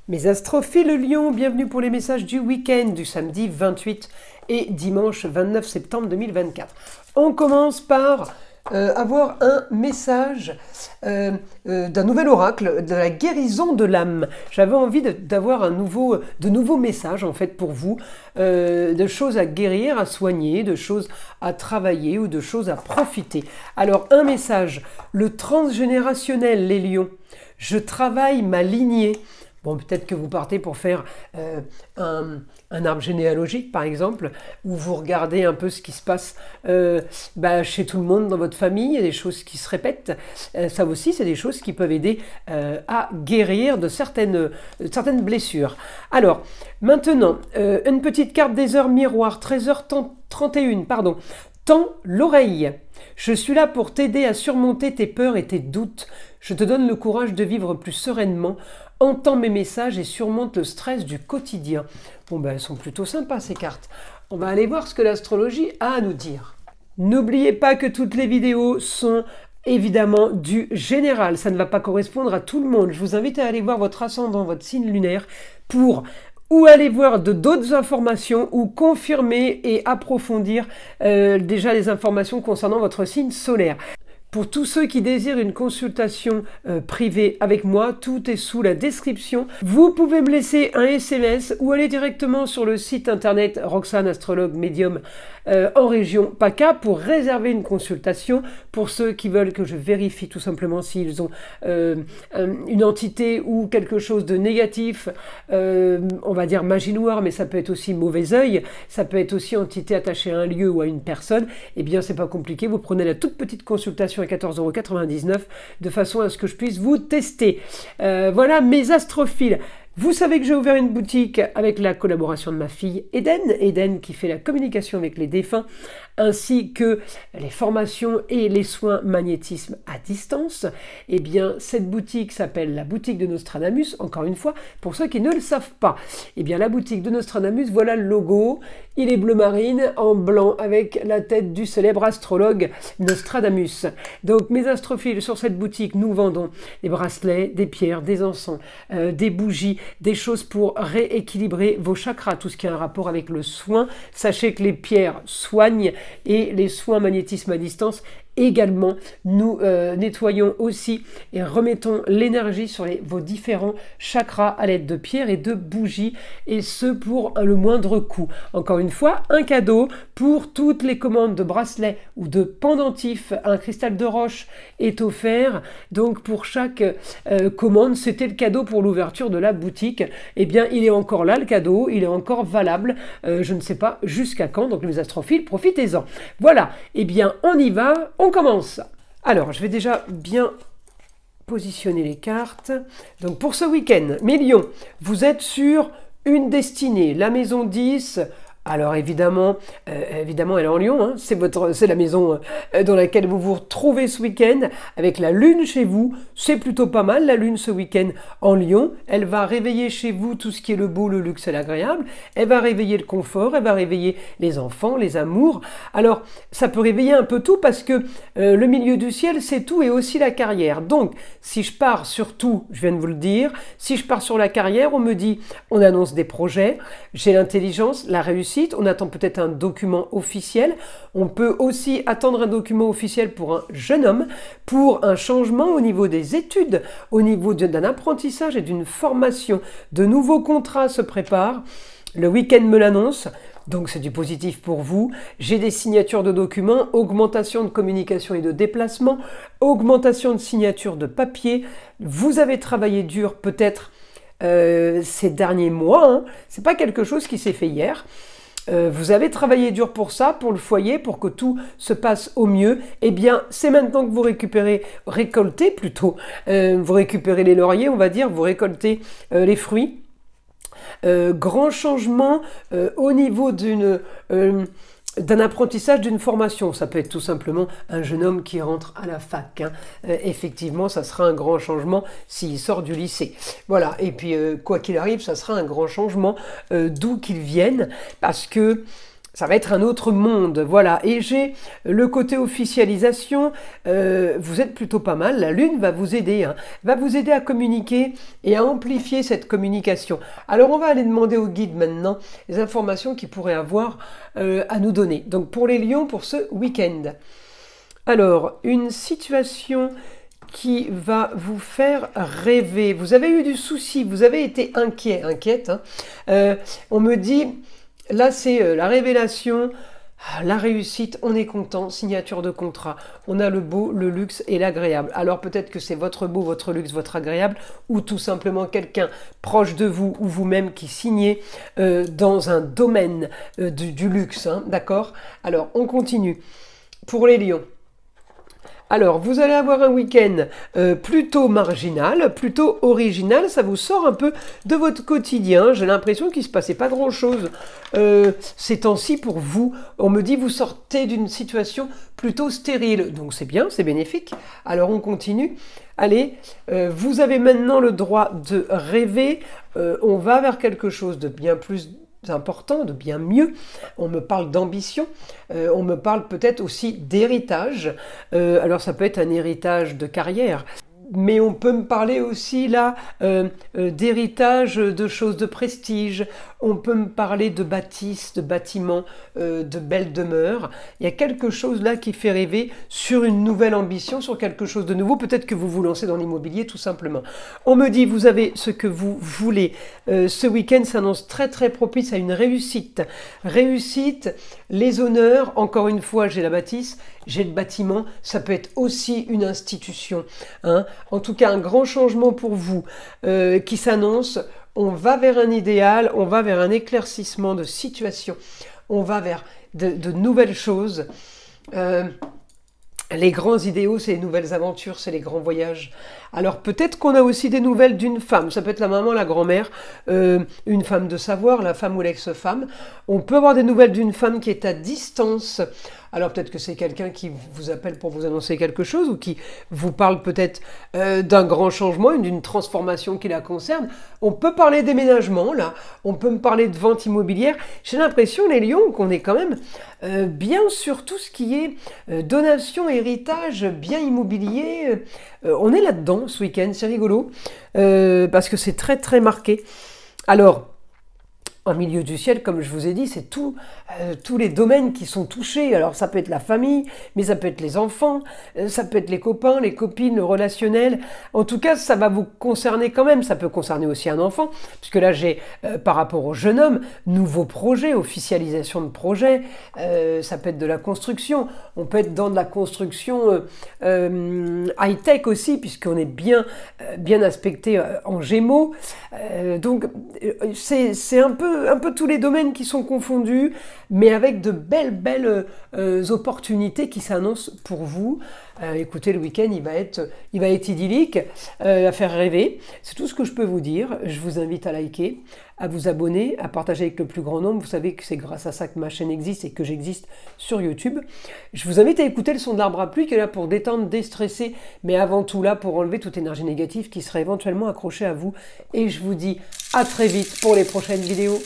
Mes astrophiles Lion, bienvenue pour les messages du week-end du samedi 28 et dimanche 29 septembre 2024. On commence par avoir un message d'un nouvel oracle, de la guérison de l'âme. J'avais envie d'avoir de nouveaux messages en fait pour vous, de choses à guérir, à soigner, de choses à travailler ou de choses à profiter. Alors un message, le transgénérationnel les lions, je travaille ma lignée. Bon, peut-être que vous partez pour faire un arbre généalogique, par exemple, où vous regardez un peu ce qui se passe chez tout le monde dans votre famille, il y a des choses qui se répètent. Ça aussi, c'est des choses qui peuvent aider à guérir de certaines blessures. Alors, maintenant, une petite carte des heures miroirs, 13h31, pardon. Tends l'oreille. Je suis là pour t'aider à surmonter tes peurs et tes doutes. Je te donne le courage de vivre plus sereinement. Entends mes messages et surmonte le stress du quotidien. Bon, elles sont plutôt sympas ces cartes. On va aller voir ce que l'astrologie a à nous dire. N'oubliez pas que toutes les vidéos sont évidemment du général. Ça ne va pas correspondre à tout le monde. Je vous invite à aller voir votre ascendant, votre signe lunaire, pour ou aller voir d'autres informations ou confirmer et approfondir déjà les informations concernant votre signe solaire. Pour tous ceux qui désirent une consultation privée avec moi, tout est sous la description. Vous pouvez me laisser un SMS ou aller directement sur le site internet Roxane Astrologue Médium en région PACA pour réserver une consultation. Pour ceux qui veulent que je vérifie tout simplement s'ils ont une entité ou quelque chose de négatif, on va dire magie noire, mais ça peut être aussi mauvais œil, ça peut être aussi entité attachée à un lieu ou à une personne. Eh bien, c'est pas compliqué, vous prenez la toute petite consultation à 14,99 € de façon à ce que je puisse vous tester. Voilà mes astrophiles. Vous savez que j'ai ouvert une boutique avec la collaboration de ma fille Eden qui fait la communication avec les défunts, ainsi que les formations et les soins magnétisme à distance. Eh bien, cette boutique s'appelle la boutique de Nostradamus, encore une fois, pour ceux qui ne le savent pas. Eh bien, la boutique de Nostradamus, voilà le logo. Il est bleu marine en blanc avec la tête du célèbre astrologue Nostradamus. Donc, mes astrophiles, sur cette boutique, nous vendons des bracelets, des pierres, des encens, des bougies, des choses pour rééquilibrer vos chakras, tout ce qui a un rapport avec le soin. Sachez que les pierres soignent et les soins magnétisme à distance également. Nous nettoyons aussi et remettons l'énergie sur vos différents chakras à l'aide de pierres et de bougies, et ce pour le moindre coût. Encore une fois, un cadeau pour toutes les commandes de bracelets ou de pendentifs. Un cristal de roche est offert, donc pour chaque commande. C'était le cadeau pour l'ouverture de la boutique. Eh bien, il est encore là, le cadeau, il est encore valable, je ne sais pas jusqu'à quand, donc les astrophiles, profitez-en. Voilà, eh bien, on y va. On commence. Alors, je vais déjà bien positionner les cartes. Donc, pour ce week-end, mes lions, vous êtes sur une destinée. La maison 10... Alors évidemment, elle est en Lion, hein. C'est la maison dans laquelle vous vous retrouvez ce week-end, avec la Lune chez vous. C'est plutôt pas mal, la Lune ce week-end en Lion. Elle va réveiller chez vous tout ce qui est le beau, le luxe et l'agréable. Elle va réveiller le confort, elle va réveiller les enfants, les amours. Alors, ça peut réveiller un peu tout parce que le milieu du ciel, c'est tout et aussi la carrière. Donc, si je pars sur tout, je viens de vous le dire, si je pars sur la carrière, on me dit, on annonce des projets, j'ai l'intelligence, la réussite, on attend peut-être un document officiel. On peut aussi attendre un document officiel pour un jeune homme, pour un changement au niveau des études, au niveau d'un apprentissage et d'une formation. De nouveaux contrats se préparent. Le week-end me l'annonce. Donc c'est du positif pour vous. J'ai des signatures de documents, augmentation de communication et de déplacement, augmentation de signatures de papier. Vous avez travaillé dur peut-être ces derniers mois, hein. C'est pas quelque chose qui s'est fait hier. Vous avez travaillé dur pour ça, pour le foyer, pour que tout se passe au mieux. Eh bien, c'est maintenant que vous récoltez plutôt. Vous récupérez les lauriers, on va dire, vous récoltez les fruits. Grand changement au niveau d'un apprentissage, d'une formation. Ça peut être tout simplement un jeune homme qui rentre à la fac, hein. Effectivement, ça sera un grand changement s'il sort du lycée. Voilà, et puis quoi qu'il arrive, ça sera un grand changement d'où qu'il vienne, parce que Ça va être un autre monde, voilà. Et j'ai le côté officialisation, vous êtes plutôt pas mal. La Lune va vous aider, hein, va vous aider à communiquer et à amplifier cette communication. Alors on va aller demander au guide maintenant les informations qu'il pourrait avoir à nous donner. Donc pour les lions, pour ce week-end. Alors, une situation qui va vous faire rêver. Vous avez eu du souci, vous avez été inquiète. Hein. On me dit... Là, c'est la révélation, la réussite, on est content, signature de contrat. On a le beau, le luxe et l'agréable. Alors peut-être que c'est votre beau, votre luxe, votre agréable, ou tout simplement quelqu'un proche de vous ou vous-même qui signez dans un domaine du luxe, hein, d'accord? Alors, on continue. Pour les lions. Alors, vous allez avoir un week-end plutôt marginal, plutôt original. Ça vous sort un peu de votre quotidien. J'ai l'impression qu'il ne se passait pas grand-chose ces temps-ci pour vous. On me dit vous sortez d'une situation plutôt stérile. Donc c'est bien, c'est bénéfique. Alors on continue. Allez, vous avez maintenant le droit de rêver. On va vers quelque chose de bien plus important, de bien mieux. On me parle d'ambition, on me parle peut-être aussi d'héritage. Alors ça peut être un héritage de carrière, mais on peut me parler aussi là d'héritage de choses de prestige. On peut me parler de bâtisses, de bâtiments, de belles demeures. Il y a quelque chose là qui fait rêver sur une nouvelle ambition, sur quelque chose de nouveau. Peut-être que vous vous lancez dans l'immobilier tout simplement. On me dit vous avez ce que vous voulez. Ce week-end s'annonce très très propice à une réussite. Réussite, les honneurs, encore une fois j'ai la bâtisse, j'ai le bâtiment, ça peut être aussi une institution. Hein. En tout cas un grand changement pour vous qui s'annonce. On va vers un idéal, on va vers un éclaircissement de situation, on va vers de nouvelles choses. Les grands idéaux, c'est les nouvelles aventures, c'est les grands voyages. Alors peut-être qu'on a aussi des nouvelles d'une femme, ça peut être la maman, la grand-mère, une femme de savoir, la femme ou l'ex-femme. On peut avoir des nouvelles d'une femme qui est à distance. Alors peut-être que c'est quelqu'un qui vous appelle pour vous annoncer quelque chose ou qui vous parle peut-être d'un grand changement, d'une transformation qui la concerne. On peut parler déménagement, là. On peut me parler de vente immobilière. J'ai l'impression, les lions, qu'on est quand même bien sur tout ce qui est donation, héritage, bien immobilier. On est là-dedans ce week-end, c'est rigolo, parce que c'est très très marqué. Alors, en milieu du ciel, comme je vous ai dit, c'est tous les domaines qui sont touchés. Alors ça peut être la famille, mais ça peut être les enfants, ça peut être les copains, les copines, le relationnel. En tout cas, ça va vous concerner quand même. Ça peut concerner aussi un enfant, puisque là j'ai, par rapport au jeune homme, nouveaux projets, officialisation de projets. Ça peut être de la construction. On peut être dans de la construction high-tech aussi, puisqu'on est bien aspecté en Gémeaux. Donc c'est un peu tous les domaines qui sont confondus, mais avec de belles opportunités qui s'annoncent pour vous. Écoutez, le week-end, il va être idyllique, à faire rêver. C'est tout ce que je peux vous dire. Je vous invite à liker, à vous abonner, à partager avec le plus grand nombre. Vous savez que c'est grâce à ça que ma chaîne existe et que j'existe sur YouTube. Je vous invite à écouter le son de l'arbre à pluie qui est là pour détendre, déstresser, mais avant tout là pour enlever toute énergie négative qui serait éventuellement accrochée à vous. Et je vous dis à très vite pour les prochaines vidéos.